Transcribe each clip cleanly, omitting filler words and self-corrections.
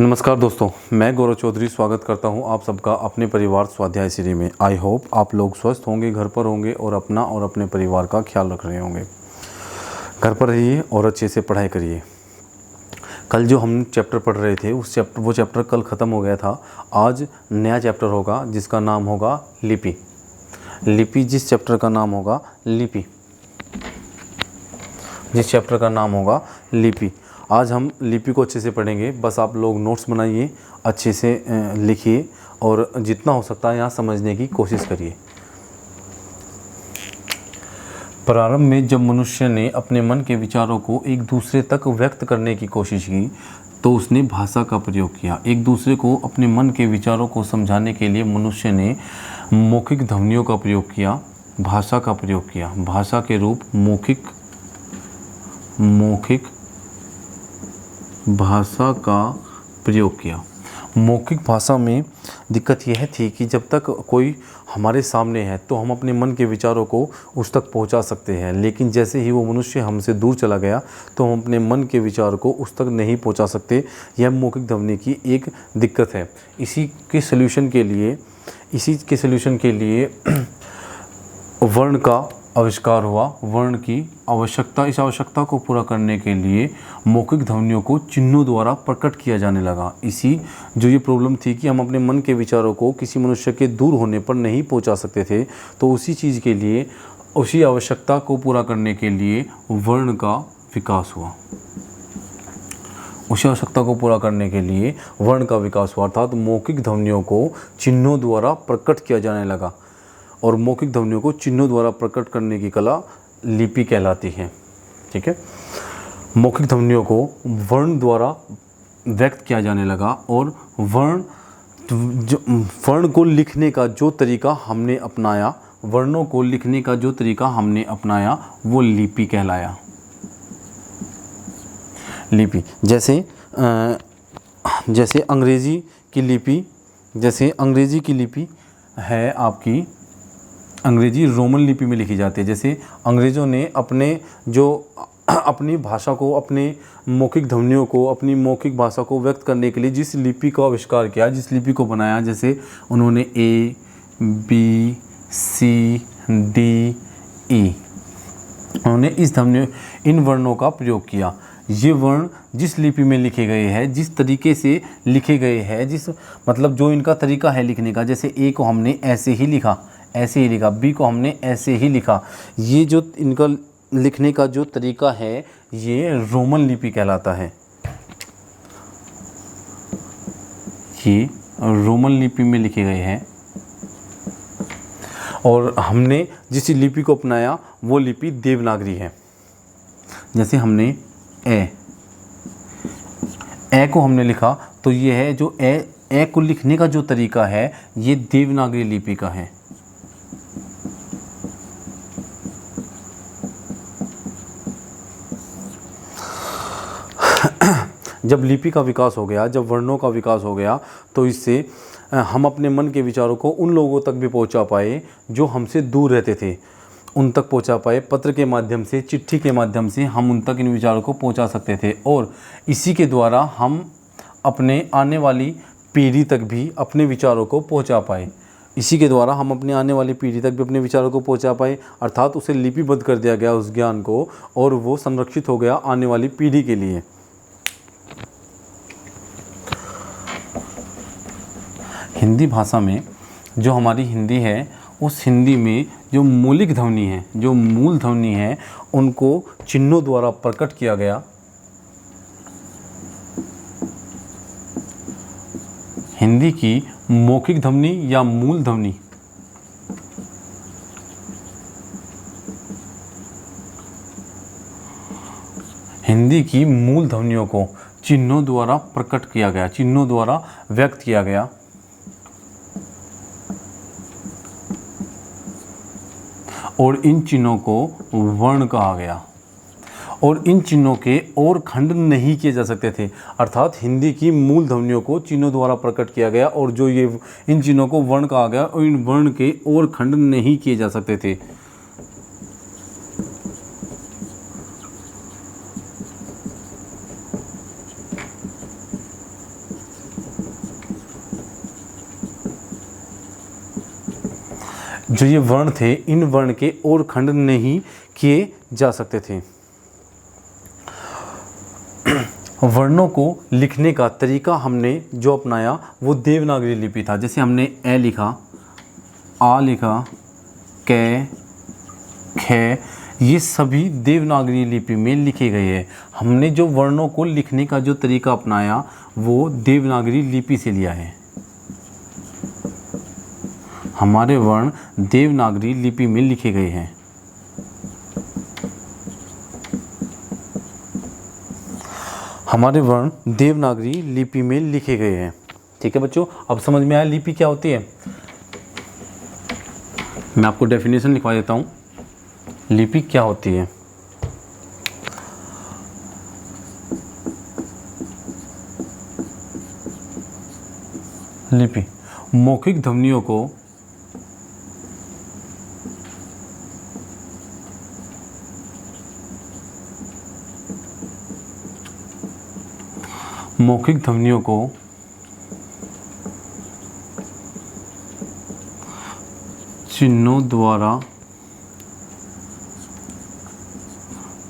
नमस्कार दोस्तों, मैं गौरव चौधरी स्वागत करता हूं आप सबका अपने परिवार स्वाध्याय श्री में। आई होप आप लोग स्वस्थ होंगे, घर पर होंगे और अपना और अपने परिवार का ख्याल रख रहे होंगे। घर पर रहिए और अच्छे से पढ़ाई करिए। कल जो हम चैप्टर पढ़ रहे थे वो चैप्टर कल ख़त्म हो गया था। आज नया चैप्टर होगा जिसका नाम होगा लिपि। जिस चैप्टर का नाम होगा लिपि। आज हम लिपि को अच्छे से पढ़ेंगे। बस आप लोग नोट्स बनाइए, अच्छे से लिखिए और जितना हो सकता है यहाँ समझने की कोशिश करिए। प्रारंभ में जब मनुष्य ने अपने मन के विचारों को एक दूसरे तक व्यक्त करने की कोशिश की तो उसने भाषा का प्रयोग किया। एक दूसरे को अपने मन के विचारों को समझाने के लिए मनुष्य ने मौखिक ध्वनियों का प्रयोग किया, भाषा का प्रयोग किया। भाषा के रूप मौखिक भाषा का प्रयोग किया। मौखिक भाषा में दिक्कत यह थी कि जब तक कोई हमारे सामने है तो हम अपने मन के विचारों को उस तक पहुंचा सकते हैं, लेकिन जैसे ही वो मनुष्य हमसे दूर चला गया तो हम अपने मन के विचार को उस तक नहीं पहुंचा सकते। यह मौखिक ध्वनि की एक दिक्कत है। इसी के सल्यूशन के लिए वर्ण का आविष्कार हुआ। वर्ण की आवश्यकता, इस आवश्यकता को पूरा करने के लिए मौखिक ध्वनियों को चिन्हों द्वारा प्रकट किया जाने लगा। जो ये प्रॉब्लम थी कि हम अपने मन के विचारों को किसी मनुष्य के दूर होने पर नहीं पहुंचा सकते थे, तो उसी आवश्यकता को पूरा करने के लिए वर्ण का विकास हुआ। अर्थात मौखिक ध्वनियों को चिन्हों द्वारा प्रकट किया जाने लगा और मौखिक ध्वनियों को चिन्हों द्वारा प्रकट करने की कला लिपि कहलाती है। ठीक है, मौखिक ध्वनियों को वर्ण द्वारा व्यक्त किया जाने लगा और वर्णों को लिखने का जो तरीका हमने अपनाया वो लिपि कहलाया। लिपि जैसे अंग्रेजी की लिपि है आपकी, अंग्रेजी रोमन लिपि में लिखी जाती है। जैसे अंग्रेज़ों ने अपनी भाषा को, अपने मौखिक ध्वनियों को, अपनी मौखिक भाषा को व्यक्त करने के लिए जिस लिपि का आविष्कार किया, जिस लिपि को बनाया, जैसे उन्होंने ABCDE, उन्होंने इन वर्णों का प्रयोग किया। ये वर्ण जिस लिपि में लिखे गए हैं, जिस तरीके से लिखे गए हैं, जो इनका तरीका है लिखने का, जैसे A को हमने ऐसे ही लिखा, B को हमने ऐसे ही लिखा। ये जो इनका लिखने का जो तरीका है ये रोमन लिपि कहलाता है। ये रोमन लिपि में लिखे गए हैं और हमने जिस लिपि को अपनाया वो लिपि देवनागरी है। जैसे हमने ए को हमने लिखा तो ये है जो ए को लिखने का जो तरीका है ये देवनागरी लिपि का है। जब लिपि का विकास हो गया, जब वर्णों का विकास हो गया तो इससे हम अपने मन के विचारों को उन लोगों तक भी पहुंचा पाए जो हमसे दूर रहते थे, उन तक पहुंचा पाए। पत्र के माध्यम से, चिट्ठी के माध्यम से हम उन तक इन विचारों को पहुंचा सकते थे और इसी के द्वारा हम अपने आने वाली पीढ़ी तक भी अपने विचारों को पहुंचा पाए। अर्थात उसे लिपिबद्ध कर दिया गया उस ज्ञान को और वो संरक्षित हो गया आने वाली पीढ़ी के लिए। हिंदी भाषा में जो हमारी हिंदी है, उस हिंदी में जो मूल ध्वनि है उनको चिन्हों द्वारा प्रकट किया गया। हिंदी की मौखिक ध्वनि या मूल ध्वनि, हिंदी की मूल ध्वनियों को चिन्हों द्वारा प्रकट किया गया, चिन्हों द्वारा व्यक्त किया गया। और इन चिन्हों को वर्ण कहा गया और इन चिन्हों के और खंड नहीं किए जा सकते थे। अर्थात हिंदी की मूल ध्वनियों को चिन्हों द्वारा प्रकट किया गया और जो ये इन चिन्हों को वर्ण कहा गया और इन वर्ण के और खंड नहीं किए जा सकते थे। जो ये वर्ण थे, इन वर्ण के और खंड नहीं किए जा सकते थे। वर्णों को लिखने का तरीका हमने जो अपनाया वो देवनागरी लिपि था। जैसे हमने ए लिखा, आ लिखा, कै, खे, ये सभी देवनागरी लिपि में लिखे गए हैं। हमने जो वर्णों को लिखने का जो तरीका अपनाया वो देवनागरी लिपि से लिया है। हमारे वर्ण देवनागरी लिपि में लिखे गए हैं। हमारे वर्ण देवनागरी लिपि में लिखे गए हैं। ठीक है बच्चों, अब समझ में आया लिपि क्या होती है। मैं आपको डेफिनेशन लिखवा देता हूँ, लिपि क्या होती है। लिपि मौखिक ध्वनियों को चिन्हों द्वारा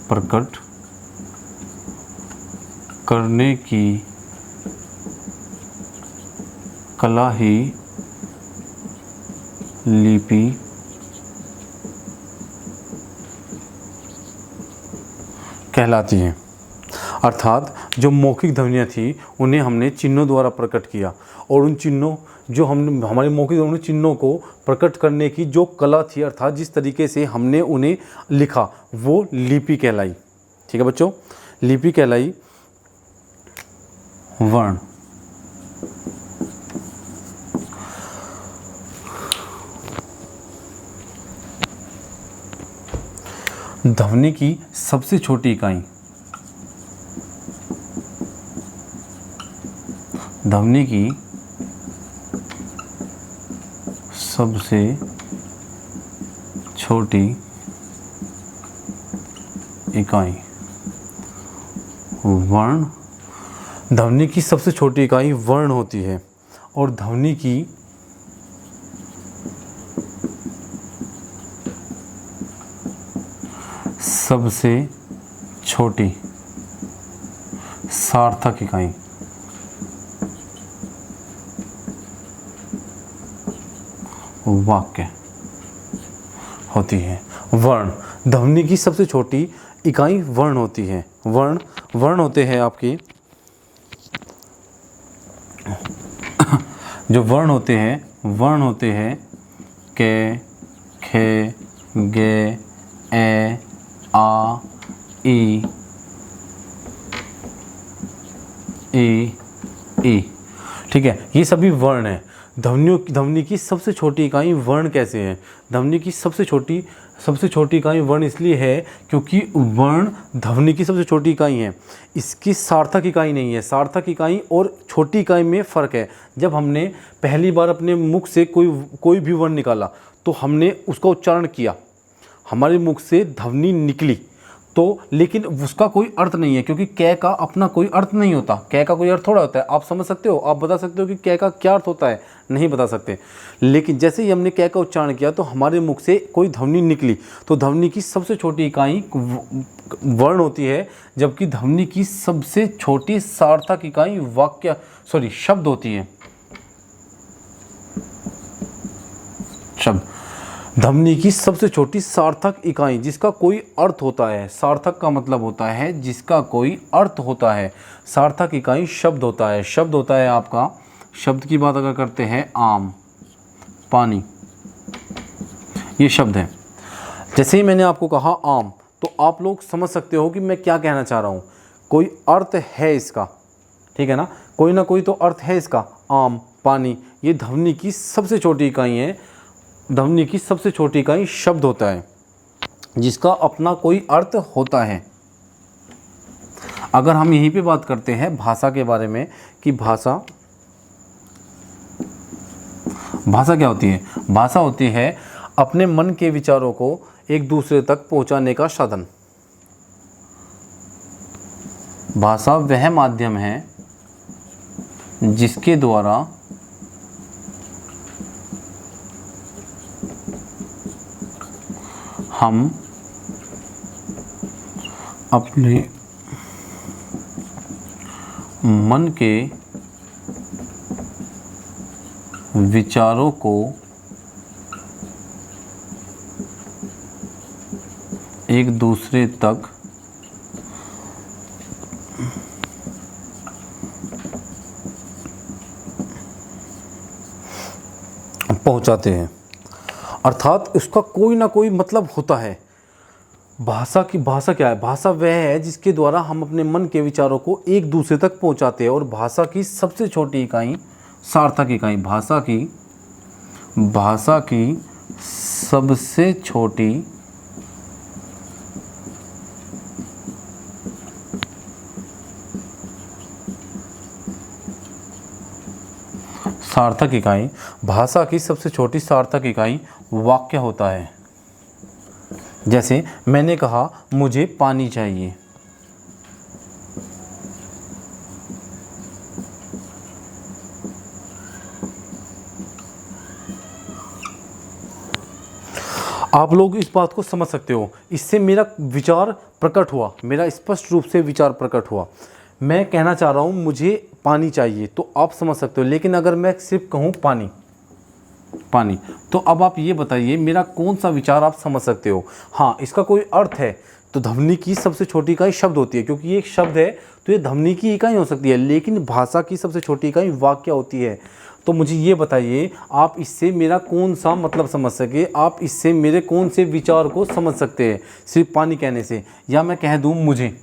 प्रकट करने की कला ही लिपि कहलाती है। अर्थात जो मौखिक ध्वनियाँ थी उन्हें हमने चिन्हों द्वारा प्रकट किया, और उन चिन्हों जो हमने हमारे मौखिक ध्वनि चिन्हों को प्रकट करने की जो कला थी, अर्थात जिस तरीके से हमने उन्हें लिखा, वो लिपि कहलाई। ठीक है बच्चों, लिपि कहलाई। वर्ण ध्वनि की सबसे छोटी इकाई, ध्वनि की सबसे छोटी इकाई वर्ण, ध्वनि की सबसे छोटी इकाई वर्ण होती है। और ध्वनि की सबसे छोटी सार्थक इकाई वाक्य होती है। वर्ण, ध्वनि की सबसे छोटी इकाई वर्ण होती है। वर्ण होते हैं आपके जो वर्ण होते हैं के, खे, गे, ए, आ, ई, ठीक है, ये सभी वर्ण हैं। ध्वनि की सबसे छोटी इकाई वर्ण कैसे है? ध्वनि की सबसे छोटी इकाई वर्ण इसलिए है क्योंकि वर्ण ध्वनि की सबसे छोटी इकाई है, इसकी सार्थक इकाई नहीं है। सार्थक इकाई और छोटी इकाई में फ़र्क है। जब हमने पहली बार अपने मुख से कोई भी वर्ण निकाला तो हमने उसका उच्चारण किया, हमारे मुख से ध्वनि निकली, तो लेकिन उसका कोई अर्थ नहीं है, क्योंकि कै का अपना कोई अर्थ नहीं होता। कै का कोई अर्थ थोड़ा होता है। आप समझ सकते हो, आप बता सकते हो कि कै का क्या अर्थ होता है? नहीं बता सकते। लेकिन जैसे ही हमने कै का उच्चारण किया तो हमारे मुख से कोई ध्वनि निकली, तो ध्वनि की सबसे छोटी इकाई वर्ण होती है, जबकि ध्वनि की सबसे छोटी सार्थक इकाई शब्द होती है। शब्द, ध्वनि की सबसे छोटी सार्थक इकाई जिसका कोई अर्थ होता है। सार्थक का मतलब होता है जिसका कोई अर्थ होता है। सार्थक इकाई शब्द होता है। शब्द होता है आपका, शब्द की बात अगर करते हैं, आम, पानी, ये शब्द है। जैसे ही मैंने आपको कहा आम, तो आप लोग समझ सकते हो कि मैं क्या कहना चाह रहा हूँ। कोई अर्थ है इसका, ठीक है ना कोई तो अर्थ है इसका। आम, पानी, ये ध्वनि की सबसे छोटी इकाई है। ध्वनि की सबसे छोटी इकाई शब्द होता है जिसका अपना कोई अर्थ होता है। अगर हम यहीं पे बात करते हैं भाषा के बारे में कि भाषा क्या होती है? भाषा होती है अपने मन के विचारों को एक दूसरे तक पहुंचाने का साधन। भाषा वह माध्यम है जिसके द्वारा हम अपने मन के विचारों को एक दूसरे तक पहुंचाते हैं। अर्थात इसका कोई ना कोई मतलब होता है। भाषा क्या है? भाषा वह है जिसके द्वारा हम अपने मन के विचारों को एक दूसरे तक पहुंचाते हैं। और भाषा की सबसे छोटी इकाई सार्थक इकाई, भाषा की सबसे छोटी सार्थक इकाई, भाषा की सबसे छोटी सार्थक इकाई वाक्य होता है। जैसे मैंने कहा मुझे पानी चाहिए। आप लोग इस बात को समझ सकते हो, इससे मेरा विचार प्रकट हुआ, मेरा स्पष्ट रूप से विचार प्रकट हुआ। मैं कहना चाह रहा हूँ मुझे पानी चाहिए, तो आप समझ सकते हो। लेकिन अगर मैं सिर्फ कहूँ पानी, तो अब आप ये बताइए मेरा कौन सा विचार आप समझ सकते हो? हाँ, इसका कोई अर्थ है तो ध्वनि की सबसे छोटी इकाई शब्द होती है, क्योंकि ये एक शब्द है तो ये ध्वनि की इकाई हो सकती है। लेकिन भाषा की सबसे छोटी इकाई वाक्य होती है। तो मुझे ये बताइए आप इससे मेरा कौन सा मतलब समझ सके, आप इससे मेरे कौन से विचार को समझ सकते हैं सिर्फ पानी कहने से? या मैं कह दूँ मुझे,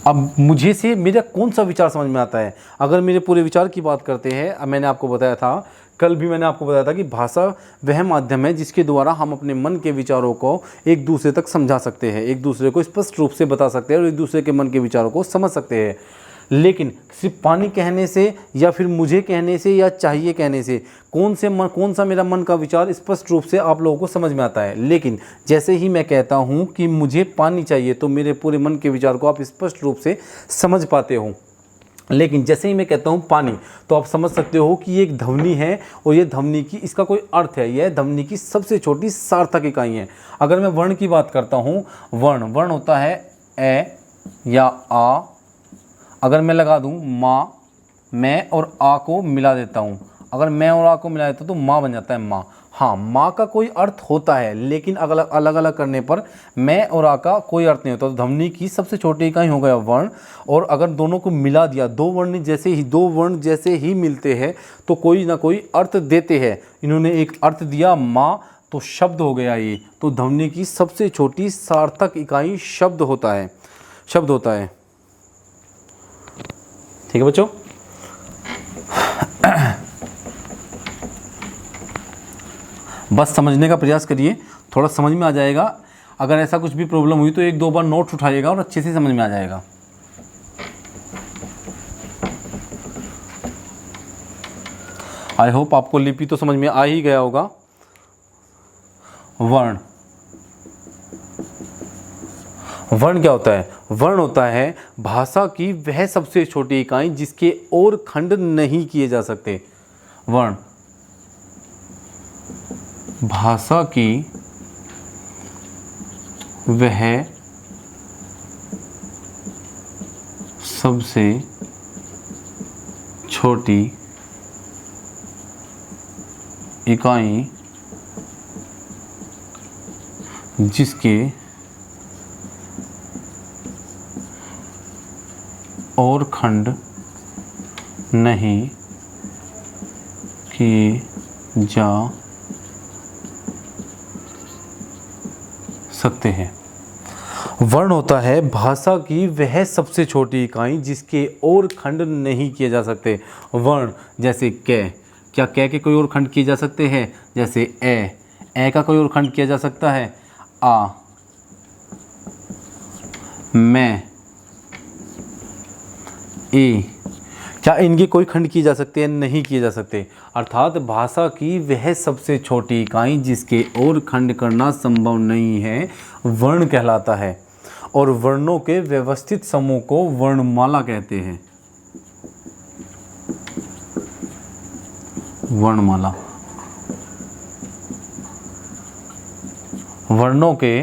अब मुझे से मेरा कौन सा विचार समझ में आता है? अगर मेरे पूरे विचार की बात करते हैं, अब मैंने आपको बताया था, कल भी मैंने आपको बताया था कि भाषा वह माध्यम है जिसके द्वारा हम अपने मन के विचारों को एक दूसरे तक समझा सकते हैं, एक दूसरे को स्पष्ट रूप से बता सकते हैं और एक दूसरे के मन के विचारों को समझ सकते हैं। लेकिन सिर्फ पानी कहने से या फिर मुझे कहने से या चाहिए कहने से कौन सा मेरा मन का विचार स्पष्ट रूप से आप लोगों को समझ में आता है? लेकिन जैसे ही मैं कहता हूँ कि मुझे पानी चाहिए तो मेरे पूरे मन के विचार को आप स्पष्ट रूप से समझ पाते हो। लेकिन जैसे ही मैं कहता हूँ पानी, तो आप समझ सकते हो कि ये एक ध्वनि है और ये ध्वनि की इसका कोई अर्थ है, यह ध्वनि की सबसे छोटी सार्थक इकाई है। अगर मैं वर्ण की बात करता हूँ, वर्ण होता है ए या आ। अगर मैं लगा दूँ माँ, मैं और आ को मिला देता हूँ, अगर मैं और आ को मिला देता हूँ तो माँ बन जाता है माँ। हाँ, माँ का कोई अर्थ होता है, लेकिन अलग अलग करने पर मैं और आ का कोई अर्थ नहीं होता। तो ध्वनि की सबसे छोटी इकाई हो गया वर्ण। और अगर दोनों को मिला दिया, दो वर्ण जैसे ही मिलते हैं तो कोई ना कोई अर्थ देते हैं। इन्होंने एक अर्थ दिया माँ, तो शब्द हो गया ये। तो ध्वनि की सबसे छोटी सार्थक इकाई शब्द होता है। ठीक है बच्चों? बस समझने का प्रयास करिए, थोड़ा समझ में आ जाएगा। अगर ऐसा कुछ भी प्रॉब्लम हुई तो एक दो बार नोट्स उठाइएगा और अच्छे से समझ में आ जाएगा। आई होप आपको लिपि तो समझ में आ ही गया होगा। वर्ण क्या होता है? वर्ण होता है भाषा की वह सबसे छोटी इकाई जिसके और खंड नहीं किए जा सकते। वर्ण भाषा की वह सबसे छोटी इकाई जिसके और खंड नहीं किए जा सकते हैं। वर्ण होता है भाषा की वह सबसे छोटी इकाई जिसके और खंड नहीं किए जा सकते। वर्ण जैसे कै, क्या कै के कोई और खंड किए जा सकते हैं? जैसे ए का कोई और खंड किया जा सकता है? आ, मैं, ए, क्या इनके कोई खंड किए जा सकते हैं? नहीं किए जा सकते। अर्थात भाषा की वह सबसे छोटी इकाई जिसके और खंड करना संभव नहीं है वर्ण कहलाता है। और वर्णों के व्यवस्थित समूह को वर्णमाला कहते हैं। वर्णमाला वर्णों के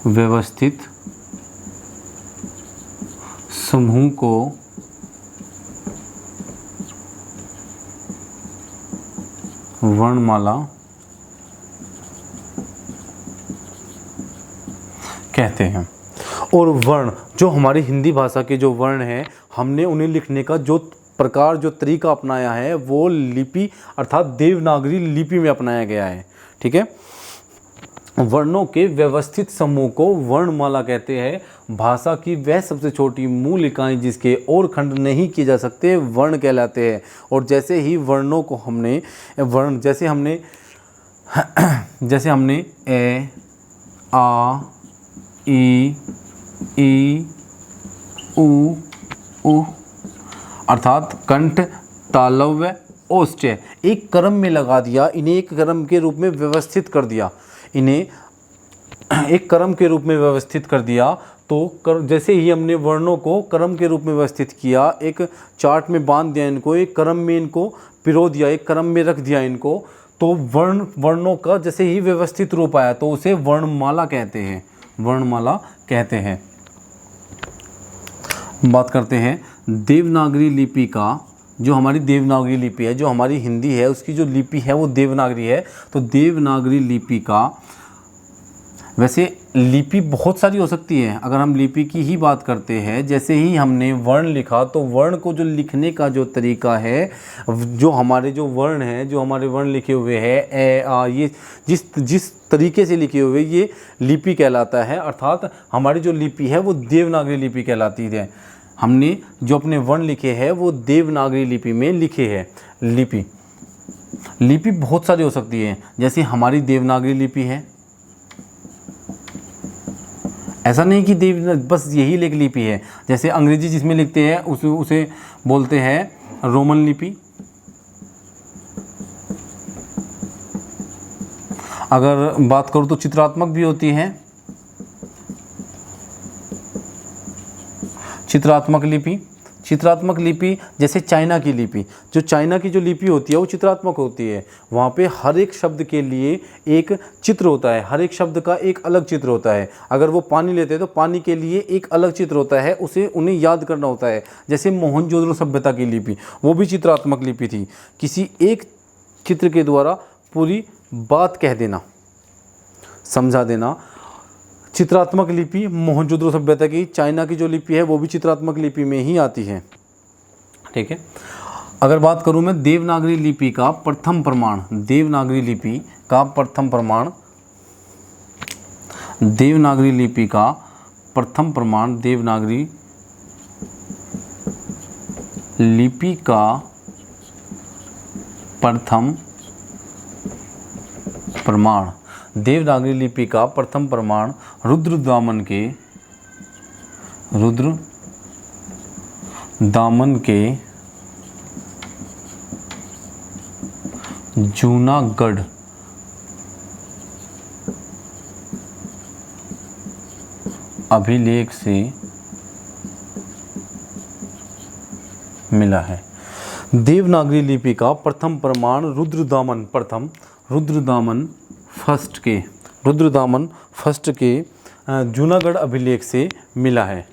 व्यवस्थित समूह को वर्णमाला कहते हैं। और वर्ण, जो हमारी हिंदी भाषा के जो वर्ण हैं, हमने उन्हें लिखने का जो प्रकार, जो तरीका अपनाया है वो लिपि अर्थात देवनागरी लिपि में अपनाया गया है। ठीक है। वर्णों के व्यवस्थित समूह को वर्णमाला कहते हैं। भाषा की वह सबसे छोटी मूल इकाई जिसके और खंड नहीं किए जा सकते वर्ण कहलाते हैं। और जैसे ही वर्णों को हमने जैसे हमने ए, आ, ई, उ, अर्थात कंठ, तालव्य, ओष्ठ्य एक क्रम में लगा दिया, इन्हें एक क्रम के रूप में व्यवस्थित कर दिया, तो जैसे ही हमने वर्णों को क्रम के रूप में व्यवस्थित किया, एक चार्ट में बांध दिया इनको, एक क्रम में इनको पिरो दिया, एक क्रम में रख दिया इनको, तो वर्णों का जैसे ही व्यवस्थित रूप आया तो उसे वर्णमाला कहते हैं। बात करते हैं देवनागरी लिपि का। जो हमारी देवनागरी लिपि है, जो हमारी हिंदी है, उसकी जो लिपि है वो देवनागरी है। तो देवनागरी लिपि का, वैसे लिपि बहुत सारी हो सकती है। अगर हम लिपि की ही बात करते हैं, जैसे ही हमने वर्ण लिखा तो वर्ण को जो लिखने का जो तरीका है, जो हमारे वर्ण लिखे हुए हैं, ए, आ, ये जिस तरीके से लिखे हुए ये लिपि कहलाता है। अर्थात हमारी जो लिपि है वो देवनागरी लिपि कहलाती है। हमने जो अपने वर्ण लिखे हैं वो देवनागरी लिपि में लिखे हैं। लिपि बहुत सारी हो सकती है। जैसे हमारी देवनागरी लिपि है, ऐसा नहीं कि बस यही एक लिपि है। जैसे अंग्रेजी जिसमें लिखते हैं उसे बोलते हैं रोमन लिपि। अगर बात करूँ तो चित्रात्मक भी होती है, चित्रात्मक लिपि जैसे चाइना की लिपि। जो चाइना की जो लिपि होती है वो चित्रात्मक होती है। वहाँ पे हर एक शब्द के लिए एक चित्र होता है, हर एक शब्द का एक अलग चित्र होता है। अगर वो पानी लेते हैं तो पानी के लिए एक अलग चित्र होता है, उसे उन्हें याद करना होता है। जैसे मोहनजोदड़ो सभ्यता की लिपि, वो भी चित्रात्मक लिपि थी। किसी एक चित्र के द्वारा पूरी बात कह देना, समझा देना। चित्रात्मक लिपि मोहनजोदड़ो सभ्यता की, चाइना की जो लिपि है वो भी चित्रात्मक लिपि में ही आती है। ठीक है। अगर बात करूं मैं देवनागरी लिपि का प्रथम प्रमाण, देवनागरी लिपि का प्रथम प्रमाण, देवनागरी लिपि का प्रथम प्रमाण, देवनागरी लिपि का प्रथम प्रमाण, देवनागरी लिपि का प्रथम प्रमाण रुद्रदामन के जूनागढ़ अभिलेख से मिला है। देवनागरी लिपि का प्रथम प्रमाण रुद्रदामन फर्स्ट के जूनागढ़ अभिलेख से मिला है।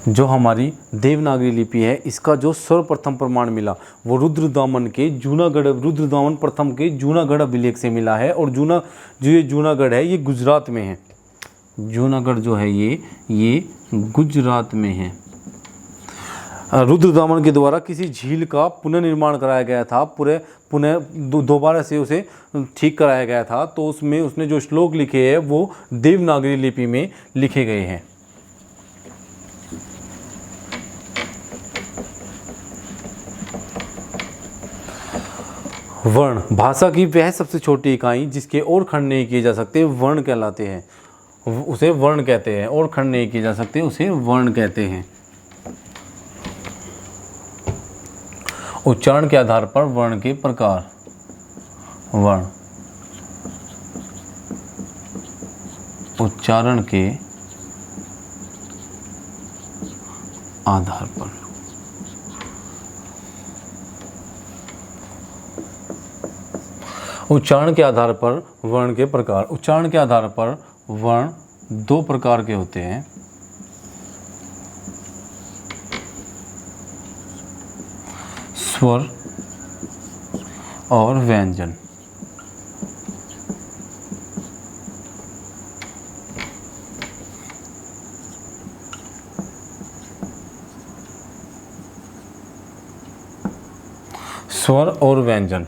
जो हमारी देवनागरी लिपि है इसका जो सर्वप्रथम प्रमाण मिला वो रुद्रदामन प्रथम के जूनागढ़ अभिलेख से मिला है। और ये जूनागढ़ है ये गुजरात में है। जूनागढ़ जो है ये गुजरात में है। रुद्रदामन के द्वारा किसी झील का पुनर्निर्माण कराया गया था, दोबारा से उसे ठीक कराया गया था। तो उसमें उसने जो श्लोक लिखे हैं वो देवनागरी लिपि में लिखे गए हैं। वर्ण, भाषा की वह सबसे छोटी इकाई जिसके और खंड नहीं किए जा सकते वर्ण कहलाते हैं, उसे वर्ण कहते हैं। और खंड नहीं किए जा सकते उसे वर्ण कहते हैं। उच्चारण के आधार पर वर्ण के प्रकार, वर्ण उच्चारण के आधार पर। उच्चारण के आधार पर वर्ण के प्रकार। उच्चारण के आधार पर वर्ण दो प्रकार के होते हैं। स्वर और व्यंजन। स्वर और व्यंजन।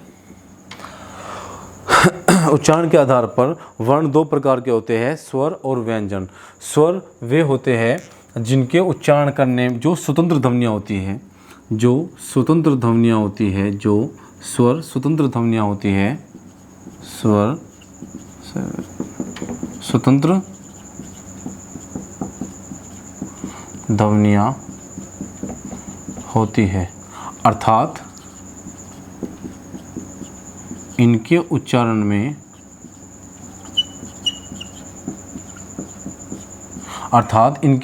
उच्चारण के आधार पर वर्ण दो प्रकार के होते हैं, स्वर और व्यंजन। स्वर वे होते हैं जिनके उच्चारण करने जो स्वतंत्र ध्वनियाँ होती हैं, जो स्वतंत्र ध्वनियाँ होती है, जो स्वर स्वतंत्र ध्वनियाँ होती है, स्वर स्वतंत्र ध्वनियाँ होती है, अर्थात इनके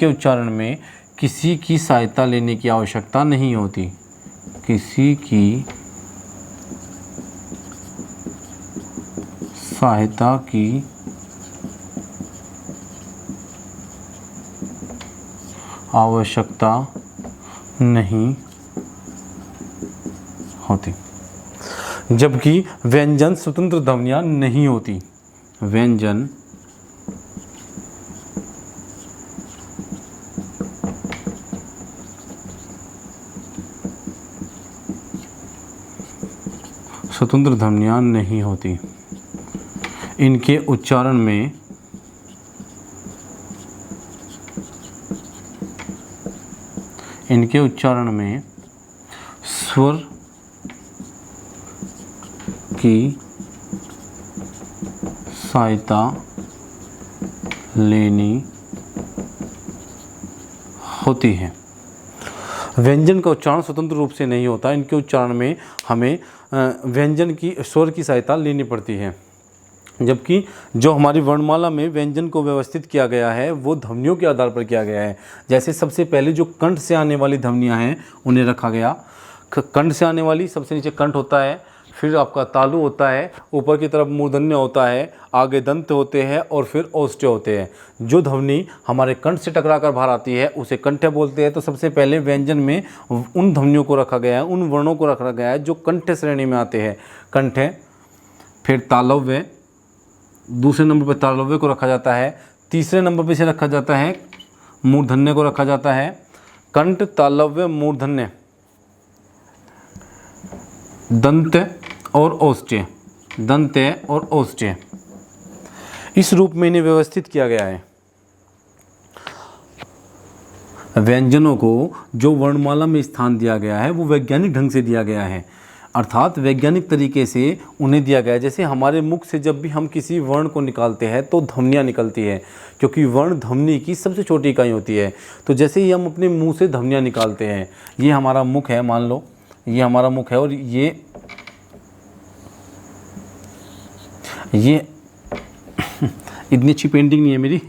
उच्चारण में किसी की सहायता लेने की आवश्यकता नहीं होती। किसी की सहायता की आवश्यकता नहीं होती। जबकि व्यंजन स्वतंत्र ध्वनियाँ नहीं होती। व्यंजन स्वतंत्र ध्वनियाँ नहीं होती। इनके उच्चारण में स्वर की सहायता लेनी होती है। व्यंजन का उच्चारण स्वतंत्र रूप से नहीं होता। इनके उच्चारण में हमें व्यंजन की स्वर की सहायता लेनी पड़ती है। जबकि जो हमारी वर्णमाला में व्यंजन को व्यवस्थित किया गया है वो ध्वनियों के आधार पर किया गया है। जैसे सबसे पहले जो कंठ से आने वाली ध्वनियाँ हैं उन्हें रखा गया। कंठ से आने वाली सबसे नीचे कंठ होता है, फिर आपका तालु होता है, ऊपर की तरफ मूर्धन्य होता है, आगे दंत होते हैं और फिर ओष्ठ्य होते हैं। जो ध्वनि हमारे कंठ से टकराकर बाहर आती है उसे कंठ्य बोलते हैं। तो सबसे पहले व्यंजन में उन ध्वनियों को रखा गया है, उन वर्णों को रखा गया है जो कंठ्य श्रेणी में आते हैं। कंठ्य, फिर तालव्य, दूसरे नंबर पर तालव्य को रखा जाता है। तीसरे नंबर पर इसे रखा जाता है मूर्धन्य को रखा जाता है। कंठ, तालव्य, मूर्धन्य, दंत्य और ओष्ठ्य, दंत्य और ओष्ठ्य, इस रूप में इन्हें व्यवस्थित किया गया है। व्यंजनों को जो वर्णमाला में स्थान दिया गया है वो वैज्ञानिक ढंग से दिया गया है, अर्थात वैज्ञानिक तरीके से उन्हें दिया गया है। जैसे हमारे मुख से जब भी हम किसी वर्ण को निकालते हैं तो ध्वनियाँ निकलती है, क्योंकि वर्ण ध्वनि की सबसे छोटी इकाई होती है। तो जैसे ही हम अपने मुंह से ध्वनियाँ निकालते हैं, ये हमारा मुख है, मान लो ये हमारा मुख है और ये इतनी अच्छी पेंटिंग नहीं है मेरी।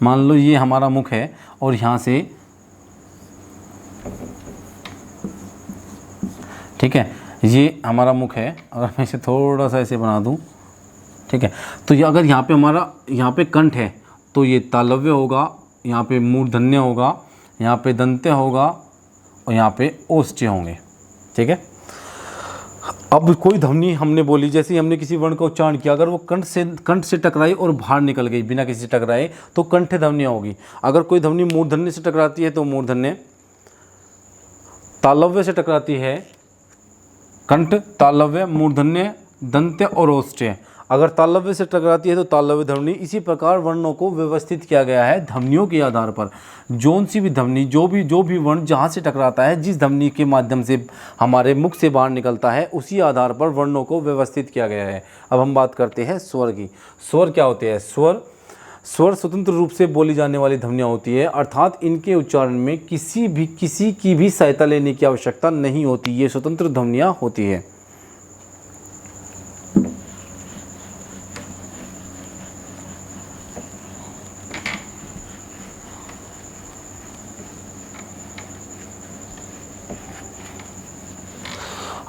मान लो ये हमारा मुख है और यहाँ से, ठीक है, ये हमारा मुख है। अगर मैं इसे थोड़ा सा ऐसे बना दूँ, ठीक है, तो ये अगर यहाँ पे हमारा यहाँ पे कंठ है तो ये तालव्य होगा, यहाँ पे मूर्धन्य होगा, यहाँ पे दंत्य होगा और यहाँ पे ओष्ठ्य होंगे। ठीक है, अब कोई ध्वनि हमने बोली, जैसे ही हमने किसी वर्ण का उच्चारण किया, अगर वो कंठ से टकराई और बाहर निकल गई बिना किसी से टकराए तो कंठ्य ध्वनियाँ होगी। अगर कोई ध्वनि मूर्धन्य से टकराती है तो मूर्धन्य, तालव्य से टकराती है कंठ, तालव्य, मूर्धन्य, दंत्य और ओष्ठ्य। अगर तालव्य से टकराती है तो तालव्य ध्वनि। इसी प्रकार वर्णों को व्यवस्थित किया गया है ध्वनियों के आधार पर। जौन सी भी ध्वनि, जो भी वर्ण जहाँ से टकराता है, जिस ध्वनि के माध्यम से हमारे मुख से बाहर निकलता है, उसी आधार पर वर्णों को व्यवस्थित किया गया है। अब हम बात करते हैं स्वर की। स्वर क्या होते हैं? स्वर स्वतंत्र रूप से बोली जाने वाली ध्वनियाँ होती है, अर्थात इनके उच्चारण में किसी की भी सहायता लेने की आवश्यकता नहीं होती। ये स्वतंत्र ध्वनियाँ होती है।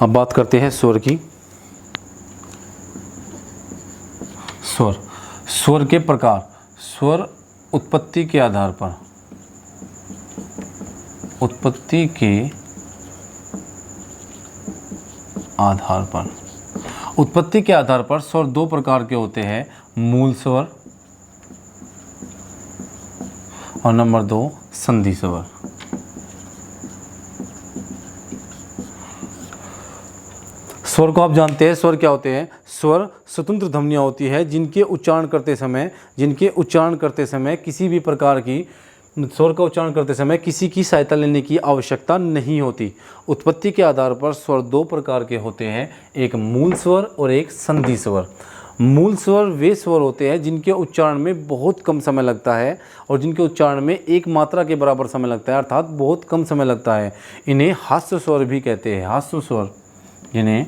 अब बात करते हैं स्वर की। स्वर, स्वर के प्रकार, स्वर उत्पत्ति के आधार पर, उत्पत्ति के आधार पर, उत्पत्ति के आधार पर स्वर दो प्रकार के होते हैं, मूल स्वर और नंबर 2 संधि स्वर। स्वर को आप जानते हैं, स्वर क्या होते हैं? स्वर स्वतंत्र ध्वनियाँ होती है जिनके उच्चारण करते समय किसी भी प्रकार की, स्वर का उच्चारण करते समय किसी की सहायता लेने की आवश्यकता नहीं होती। उत्पत्ति के आधार पर स्वर दो प्रकार के होते हैं, एक मूल स्वर और एक संधि स्वर। मूल स्वर वे स्वर होते हैं जिनके उच्चारण में बहुत कम समय लगता है और जिनके उच्चारण में एक मात्रा के बराबर समय लगता है, अर्थात बहुत कम समय लगता है। इन्हें हास्य स्वर भी कहते हैं, हास्य स्वर, जिन्हें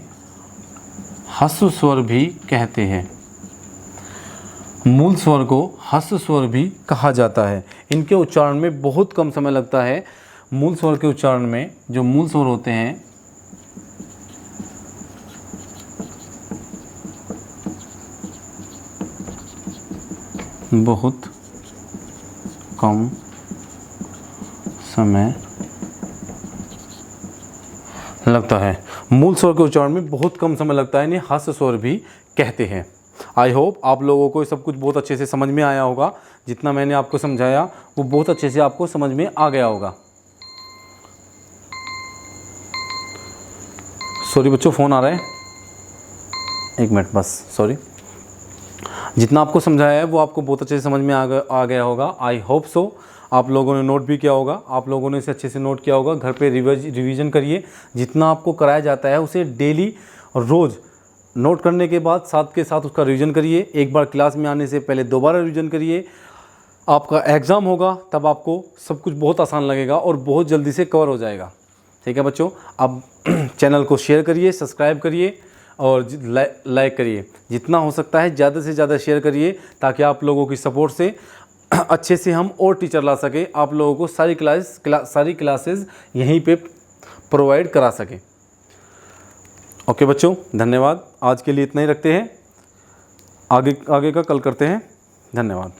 हास्य स्वर भी कहते हैं। मूल स्वर को हास्य स्वर भी कहा जाता है। इनके उच्चारण में बहुत कम समय लगता है। मूल स्वर के उच्चारण में जो मूल स्वर होते हैं बहुत कम समय लगता है। मूल स्वर के उच्चारण में बहुत कम समय लगता है, इन्हें हास्य स्वर भी कहते हैं। आई होप आप लोगों को सब कुछ बहुत अच्छे से समझ में आया होगा। जितना मैंने आपको समझाया वो बहुत अच्छे से आपको समझ में आ गया होगा। सॉरी बच्चों, फ़ोन आ रहा है, 1 मिनट बस, सॉरी। जितना आपको समझाया है वो आपको बहुत अच्छे से समझ में आ गया होगा। I hope so. आप लोगों ने नोट भी किया होगा, आप लोगों ने इसे अच्छे से नोट किया होगा। घर पे रिवीजन करिए। जितना आपको कराया जाता है उसे डेली रोज़ नोट करने के बाद साथ के साथ उसका रिवीजन करिए। एक बार क्लास में आने से पहले दोबारा रिवीजन करिए। आपका एग्ज़ाम होगा तब आपको सब कुछ बहुत आसान लगेगा और बहुत जल्दी से कवर हो जाएगा। ठीक है बच्चों, अब चैनल को शेयर करिए, सब्सक्राइब करिए और लाइक करिए। जितना हो सकता है ज़्यादा से ज़्यादा शेयर करिए ताकि आप लोगों की सपोर्ट से अच्छे से हम और टीचर ला सके, आप लोगों को सारी क्लासेस यहीं पे प्रोवाइड करा सके। ओके बच्चों, धन्यवाद। आज के लिए इतना ही रखते हैं, आगे का कल करते हैं। धन्यवाद।